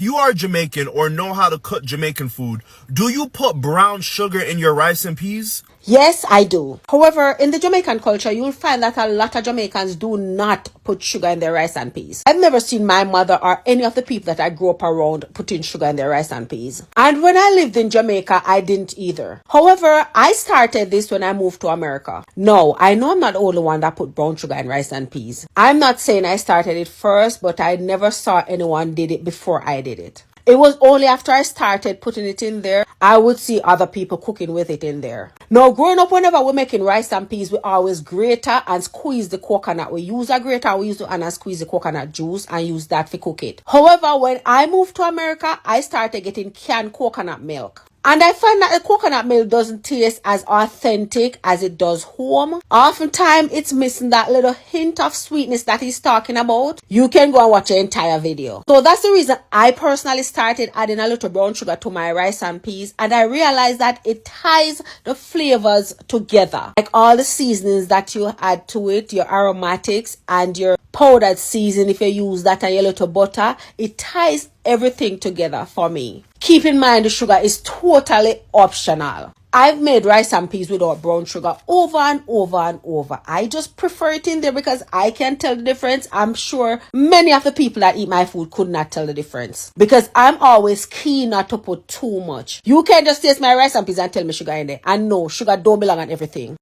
You are Jamaican or know how to cook Jamaican food. Do you put brown sugar in your rice and peas? Yes, I do. However, in the Jamaican culture, you'll find that a lot of Jamaicans do not put sugar in their rice and peas. I've never seen my mother or any of the people that I grew up around putting sugar in their rice and peas. And when I lived in Jamaica, I didn't either. However, I started this when I moved to America. No, I know I'm not the only one that put brown sugar in rice and peas. I'm not saying I started it first, but I never saw anyone did it before I did it. It was only after I started putting it in there, I would see other people cooking with it in there. Now, growing up, whenever we're making rice and peas, we always grater and squeeze the coconut. We use a grater, we use to and squeeze the coconut juice and use that for cook it. However, when I moved to America, I started getting canned coconut milk. And I find that the coconut milk doesn't taste as authentic as it does home. Oftentimes, it's missing that little hint of sweetness that he's talking about. You can go and watch the entire video. So that's the reason I personally started adding a little brown sugar to my rice and peas. And I realized that it ties the flavors together. Like all the seasonings that you add to it, your aromatics and your powdered season, if you use that and your little butter, it ties everything together for me. Keep in mind the sugar is totally optional. I've made rice and peas without brown sugar over and over and over. I just prefer it in there because I can tell the difference. I'm sure many of the people that eat my food could not tell the difference because I'm always keen not to put too much. You can just taste my rice and peas and tell me sugar in there. And no, sugar don't belong on everything.